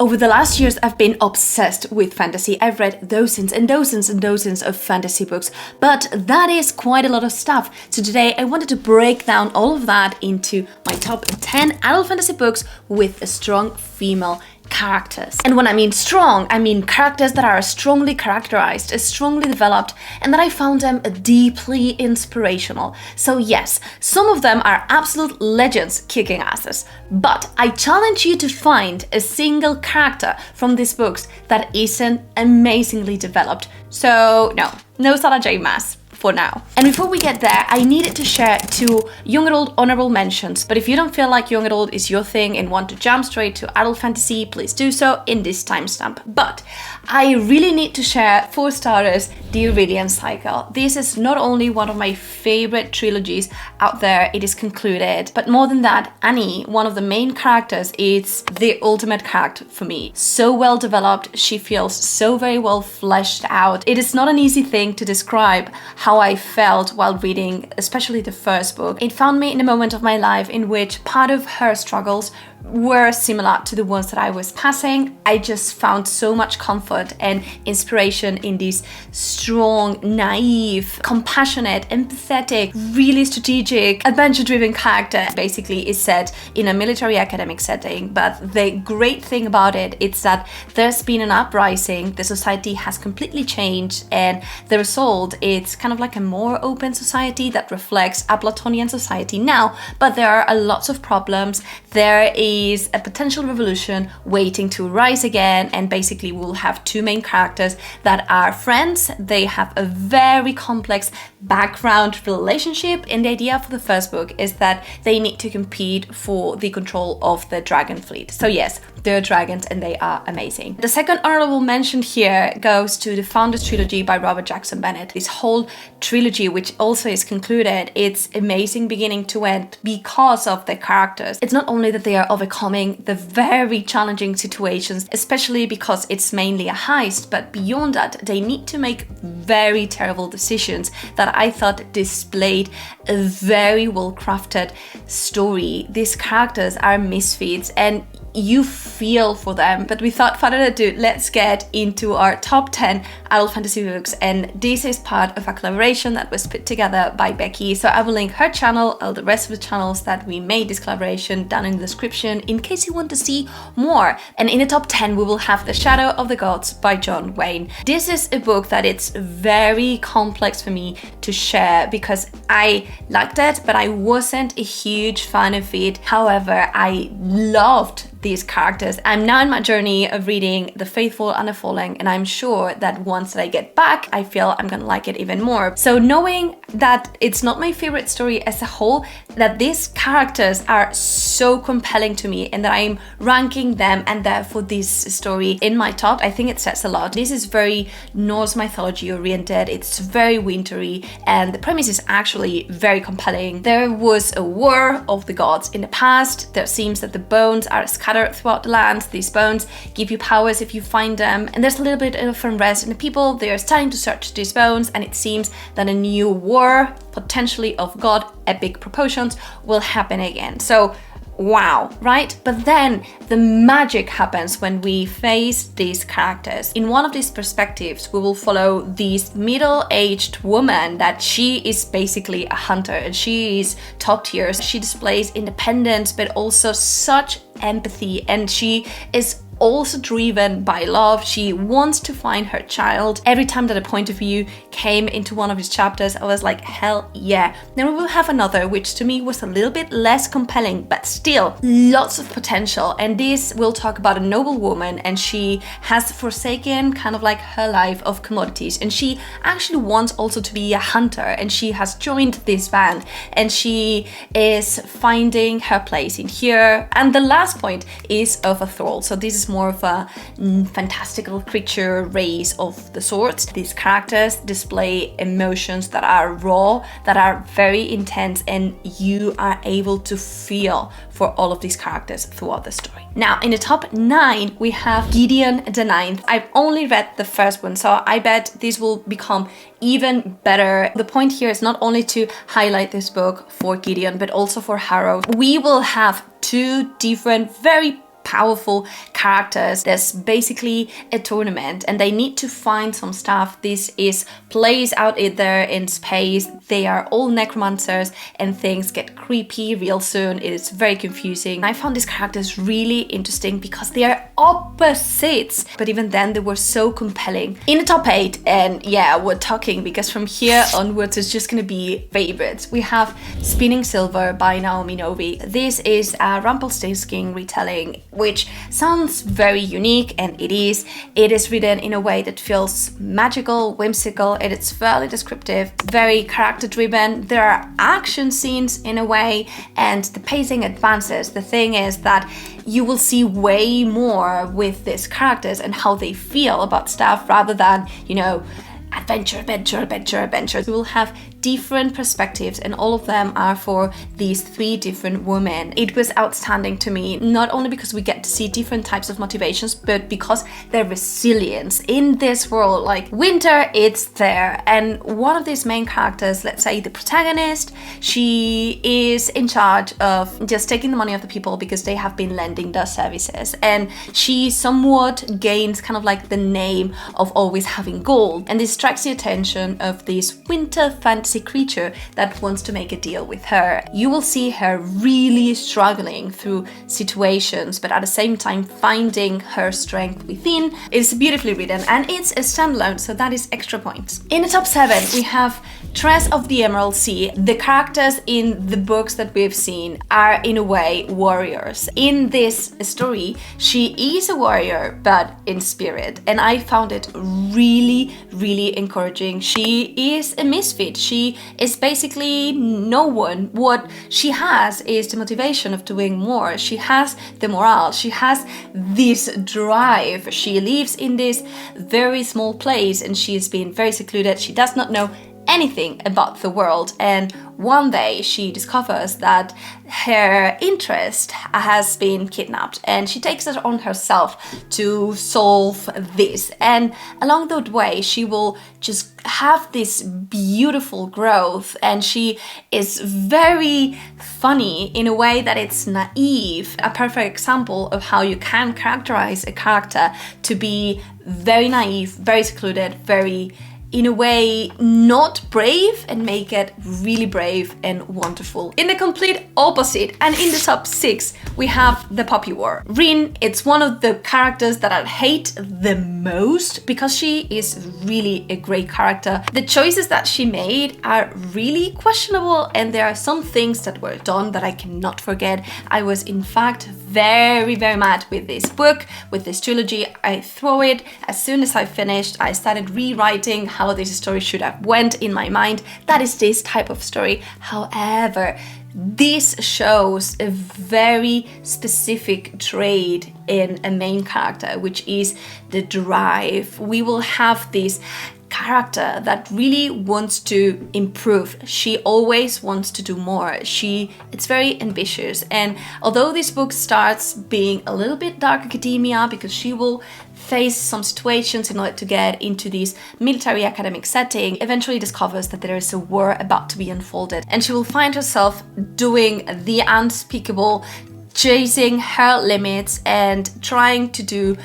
Over the last years, I've been obsessed with fantasy. I've read dozens and dozens and dozens of fantasy books, but that is quite a lot of stuff. So today I wanted to break down all of that into my top 10 adult fantasy books with a strong female characters. And when I mean strong, I mean characters that are strongly characterized, strongly developed, and that I found them deeply inspirational. So yes, some of them are absolute legends kicking asses, but I challenge you to find a single character from these books that isn't amazingly developed. So no Sarah J. Maas for now. And before we get there, I needed to share 2 young adult honorable mentions. But if you don't feel like young adult is your thing and want to jump straight to adult fantasy, please do so in this timestamp. But I really need to share, for starters, the Iridium Cycle. This is not only one of my favorite trilogies out there, it is concluded, but more than that, Andi, one of the main characters, is the ultimate character for me. So well developed, she feels so very well fleshed out. It is not an easy thing to describe how I felt while reading, especially the first book. It found me in a moment of my life in which part of her struggles were similar to the ones that I was passing. I just found so much comfort and inspiration in this strong, naive, compassionate, empathetic, really strategic, adventure-driven character. Basically is set in a military academic setting, but the great thing about it is that there's been an uprising, the society has completely changed, and the result is kind of like a more open society that reflects a Platonian society now, but there are lots of problems. There is a potential revolution waiting to rise again, and basically we'll have 2 main characters that are friends. They have a very complex background relationship, and the idea for the first book is that they need to compete for the control of the dragon fleet. So yes, they're dragons and they are amazing. The second honorable mention here goes to the Founders Trilogy by Robert Jackson Bennett. This whole trilogy, which also is concluded, it's amazing beginning to end because of the characters. It's not only that they are overcoming the very challenging situations, especially because it's mainly a heist, but beyond that, they need to make very terrible decisions that I thought displayed a very well-crafted story. These characters are misfits and you feel for them. But without further ado, let's get into our top 10 adult fantasy books, and this is part of a collaboration that was put together by Becky. So I will link her channel, all the rest of the channels that we made this collaboration, down in the description in case you want to see more. And in the top 10 we will have The Shadow of the Gods by John Wayne. This is a book that it's very complex for me to share because I liked it, but I wasn't a huge fan of it. However, I loved these characters. I'm now in my journey of reading The Faithful and the Fallen, and I'm sure that once I get back, I feel I'm gonna like it even more. So knowing that it's not my favorite story as a whole, that these characters are so compelling to me and that I'm ranking them and therefore this story in my top, I think it says a lot. This is very Norse mythology oriented, it's very wintry, and the premise is actually very compelling. There was a war of the gods in the past. There seems that the bones are scattered throughout the land. These bones give you powers if you find them, and there's a little bit of unrest in the people. They are starting to search these bones, and it seems that a new war, potentially of god epic proportions, will happen again. So wow, right? But then the magic happens when we face these characters. In one of these perspectives, we will follow this middle-aged woman that she is basically a hunter and she is top tier. She displays independence, but also such empathy, and she is also driven by love. She wants to find her child. Every time that a point of view came into one of his chapters, I was like, hell yeah. Then we will have another, which to me was a little bit less compelling, but still lots of potential. And this will talk about a noble woman, and she has forsaken kind of like her life of commodities, and she actually wants also to be a hunter, and she has joined this band, and she is finding her place in here. And the last point is of a thrall. So this is more of a fantastical creature race of the sorts. These characters display emotions that are raw, that are very intense, and you are able to feel for all of these characters throughout the story. Now, in the top 9, we have Gideon the Ninth. I've only read the first one, so I bet this will become even better. The point here is not only to highlight this book for Gideon, but also for Harrow. We will have 2 different, very powerful characters. There's basically a tournament and they need to find some stuff. This is plays out there in space. They are all necromancers and things get creepy real soon. It is very confusing. I found these characters really interesting because they are opposites, but even then they were so compelling. In the top 8, and yeah, we're talking because from here onwards it's just gonna be favorites. We have Spinning Silver by Naomi Novy. This is a Rumpelstiltskin retelling, which sounds very unique, and it is. It is written in a way that feels magical, whimsical, and it's fairly descriptive, very character driven. There are action scenes in a way, and the pacing advances. The thing is that you will see way more with these characters and how they feel about stuff rather than, you know, adventure. We will have different perspectives, and all of them are for these 3 different women. It was outstanding to me, not only because we get to see different types of motivations, but because their resilience in this world. Like winter, it's there, and one of these main characters, let's say the protagonist, she is in charge of just taking the money of the people because they have been lending their services, and she somewhat gains kind of like the name of always having gold, and this attracts the attention of this winter fantasy creature that wants to make a deal with her. You will see her really struggling through situations, but at the same time finding her strength within. It's beautifully written and it's a standalone, so that is extra points. In the top 7, we have Tress of the Emerald Sea. The characters in the books that we've seen are in a way warriors. In this story, she is a warrior, but in spirit, and I found it really encouraging. She is a misfit. She is basically no one. What she has is the motivation of doing more. She has the morale. She has this drive. She lives in this very small place and she has been very secluded. She does not know anything about the world, and one day she discovers that her interest has been kidnapped, and she takes it on herself to solve this, and along that way she will just have this beautiful growth, and she is very funny in a way that it's naive. A perfect example of how you can characterize a character to be very naive, very secluded, very in a way not brave, and make it really brave and wonderful. In the complete opposite, and in the top 6, we have the Poppy War. Rin, it's one of the characters that I hate the most because she is really a great character. The choices that she made are really questionable, and there are some things that were done that I cannot forget. I was in fact very mad with this book, with this trilogy. I threw it as soon as I finished. I started rewriting how this story should have went in my mind. That is this type of story. However, this shows a very specific trait in a main character, which is the drive. We will have this character that really wants to improve. She always wants to do more. It's very ambitious, and although this book starts being a little bit dark academia because she will face some situations in order to get into this military academic setting, eventually discovers that there is a war about to be unfolded, and she will find herself doing the unspeakable, chasing her limits and trying to do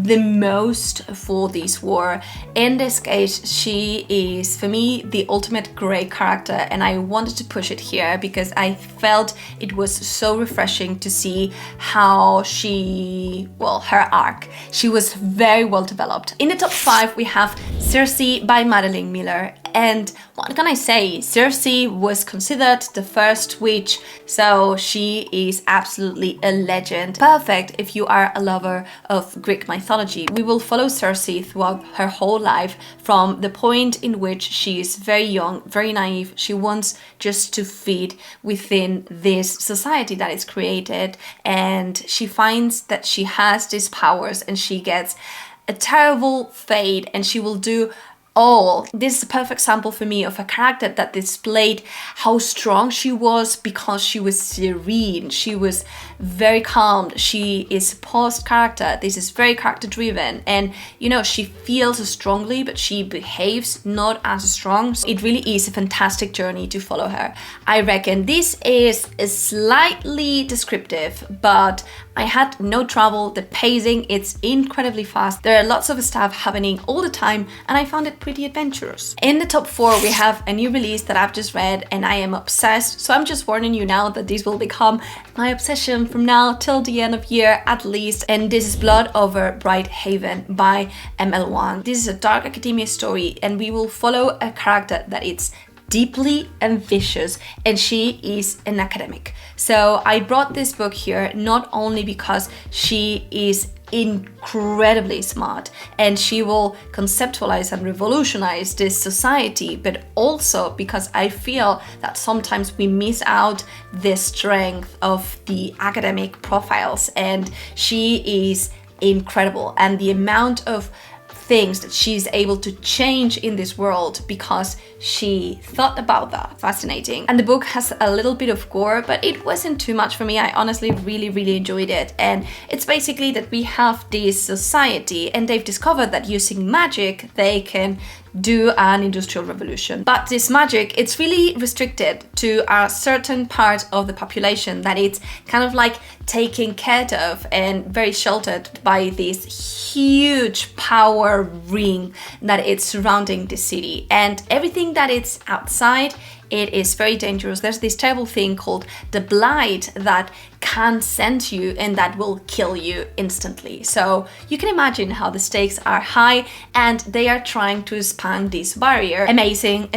the most for this war. In this case, she is, for me, the ultimate grey character, and I wanted to push it here because I felt it was so refreshing to see how her arc. She was very well developed. In the top 5, we have Cersei by Madeline Miller. And what can I say? Cersei was considered the first witch, so she is absolutely a legend. Perfect if you are a lover of Greek mythology. We will follow Cersei throughout her whole life, from the point in which she is very young, very naive. She wants just to fit within this society that is created, and she finds that she has these powers and she gets a terrible fate, and she will do all. This is a perfect sample for me of a character that displayed how strong she was because she was serene. She was very calm. She is a paused character. This is very character driven, and she feels strongly but she behaves not as strong. So it really is a fantastic journey to follow her. I reckon this is slightly descriptive, but I had no trouble. The pacing, it's incredibly fast. There are lots of stuff happening all the time, and I found it pretty adventurous. In the top 4, we have a new release that I've just read, and I am obsessed. So I'm just warning you now that this will become my obsession from now till the end of year at least. And this is Blood Over Bright Haven by ML1. This is a dark academia story, and we will follow a character that it's deeply ambitious, and she is an academic. So I brought this book here not only because she is incredibly smart and she will conceptualize and revolutionize this society, but also because I feel that sometimes we miss out the strength of the academic profiles, and she is incredible, and the amount of things that she's able to change in this world because she thought about that. Fascinating. And the book has a little bit of gore, but it wasn't too much for me. I honestly really enjoyed it. And it's basically that we have this society, and they've discovered that using magic they can do an industrial revolution. But this magic, it's really restricted to a certain part of the population, that it's kind of like taken care of and very sheltered by this huge power ring that is surrounding the city. And everything that it's outside, it is very dangerous. There's this terrible thing called the blight that can send you and that will kill you instantly. So you can imagine how the stakes are high, and they are trying to expand this barrier. Amazing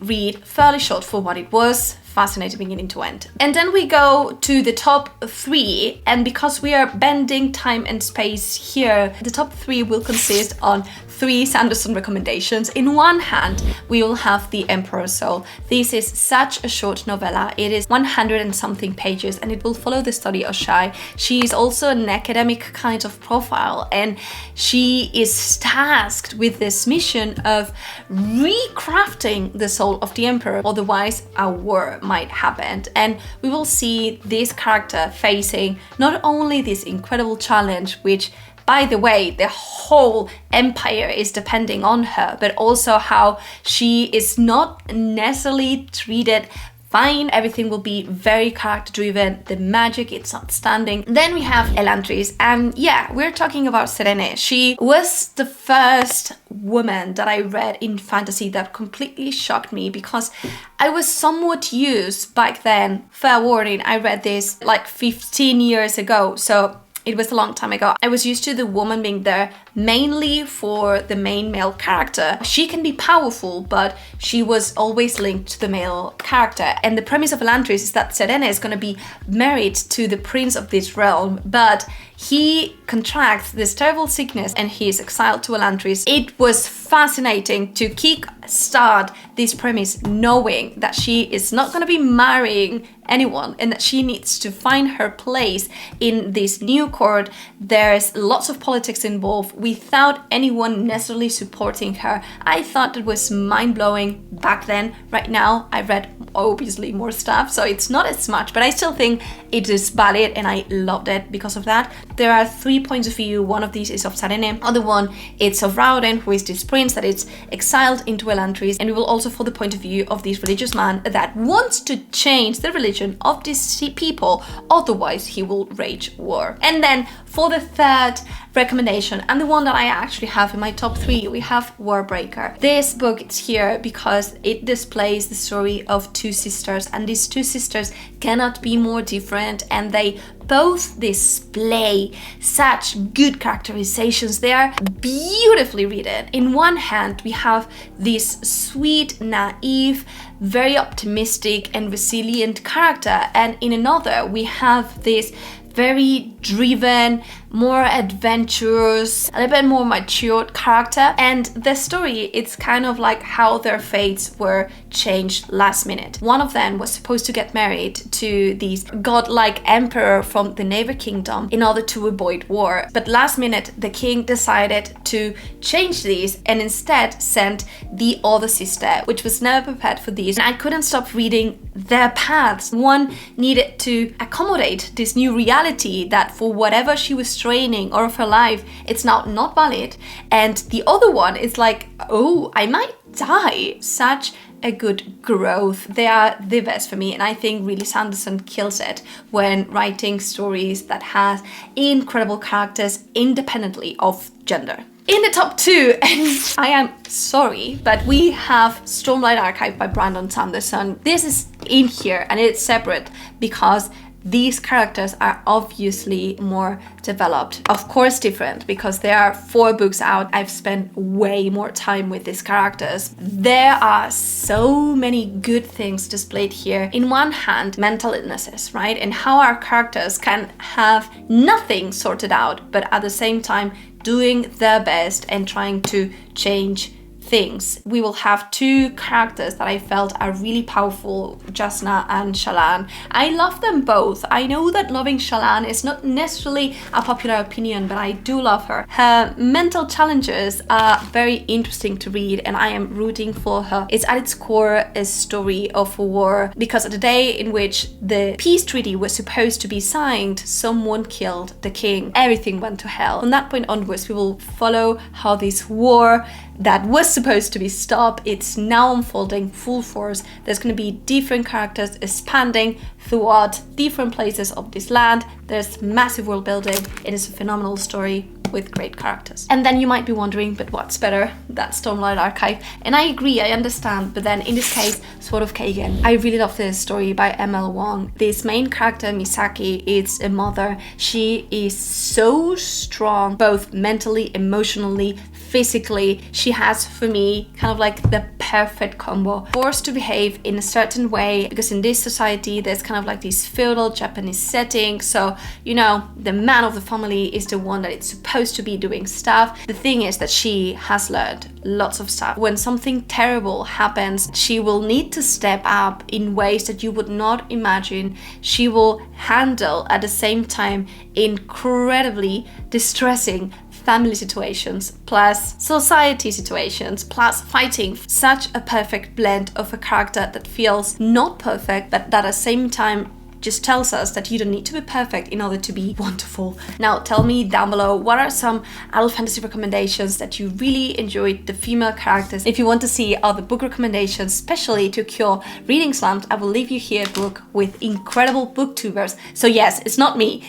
read, fairly short for what it was. Fascinating beginning to end. And then we go to the top 3, and because we are bending time and space here, the top 3 will consist on 3 Sanderson recommendations. In one hand, we will have The Emperor's Soul. This is such a short novella. It is 100 and something pages, and it will follow the story of Shai. She is also an academic kind of profile, and she is tasked with this mission of recrafting the soul of the Emperor, otherwise a war might happen. And we will see this character facing not only this incredible challenge, which, by the way, the whole empire is depending on her, but also how she is not necessarily treated fine. Everything will be very character driven. The magic, it's outstanding. Then we have Elantris, and yeah, we're talking about Serene. She was the first woman that I read in fantasy that completely shocked me, because I was somewhat used back then. Fair warning, I read this like 15 years ago, so it was a long time ago. I was used to the woman being there mainly for the main male character. She can be powerful, but she was always linked to the male character. And the premise of Elantris is that Serena is going to be married to the prince of this realm, but he contracts this terrible sickness and he is exiled to Elantris. It was fascinating to kick-start this premise knowing that she is not going to be marrying anyone and that she needs to find her place in this new court. There's lots of politics involved without anyone necessarily supporting her. I thought it was mind-blowing back then. Right now, I read obviously more stuff, so it's not as much, but I still think it is valid and I loved it because of that. There are 3 points of view. One of these is of Sarene, other one it's of Rauden, who is this prince that is exiled into Elantris, and we will also follow the point of view of this religious man that wants to change the religion of these people, otherwise he will rage war. And then for the third recommendation, and the one that I actually have in my top 3, we have Warbreaker. This book is here because it displays the story of 2 sisters, and these 2 sisters cannot be more different, and they both display such good characterizations. They are beautifully written. In one hand, we have this sweet, naive, very optimistic and resilient character, and in another, we have this very driven, more adventurous, a little bit more matured character. And the story, it's kind of like how their fates were changed last minute. One of them was supposed to get married to this godlike emperor from the neighbor kingdom in order to avoid war. But last minute, the king decided to change this and instead sent the other sister, which was never prepared for this. And I couldn't stop reading their paths. One needed to accommodate this new reality reality that for whatever she was training or of her life, it's now not valid. And the other one is like, oh, I might die. Such a good growth. They are the best for me, and I think really Sanderson kills it when writing stories that has incredible characters independently of gender. In the top 2, and I am sorry, but we have Stormlight Archive by Brandon Sanderson. This is in here and it's separate because these characters are obviously more developed. Of course different, because there are 4 books out. I've spent way more time with these characters. There are so many good things displayed here. In one hand, mental illnesses, right? And how our characters can have nothing sorted out, but at the same time doing their best and trying to change things. We will have 2 characters that I felt are really powerful, Jasna and Shallan. I love them both. I know that loving Shallan is not necessarily a popular opinion, but I do love her. Her mental challenges are very interesting to read, and I am rooting for her. It's at its core a story of war, because at the day in which the peace treaty was supposed to be signed, someone killed the king. Everything went to hell. From that point onwards, we will follow how this war that was supposed to be stopped, it's now unfolding full force. There's going to be different characters expanding throughout different places of this land. There's massive world building. It is a phenomenal story with great characters. And then you might be wondering, but what's better? That's Stormlight Archive. And I agree, I understand, but then in this case, Sword of Kagan. I really love this story by ML Wong. This main character, Misaki, is a mother. She is so strong, both mentally, emotionally, physically. She has, for me, kind of like the perfect combo. Forced to behave in a certain way, because in this society there's kind of like this feudal Japanese setting, so you know, the man of the family is the one that it's supposed to be doing stuff. The thing is that she has learned lots of stuff. When something terrible happens, she will need to step up in ways that you would not imagine. She will handle at the same time incredibly distressing family situations, plus society situations, plus fighting. Such a perfect blend of a character that feels not perfect, but that at the same time just tells us that you don't need to be perfect in order to be wonderful. Now tell me down below, what are some adult fantasy recommendations that you really enjoyed, the female characters? If you want to see other book recommendations, especially to cure reading slumps, I will leave you here a book with incredible booktubers. So yes, it's not me,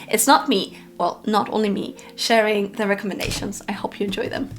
well, not only me, sharing the recommendations. I hope you enjoy them.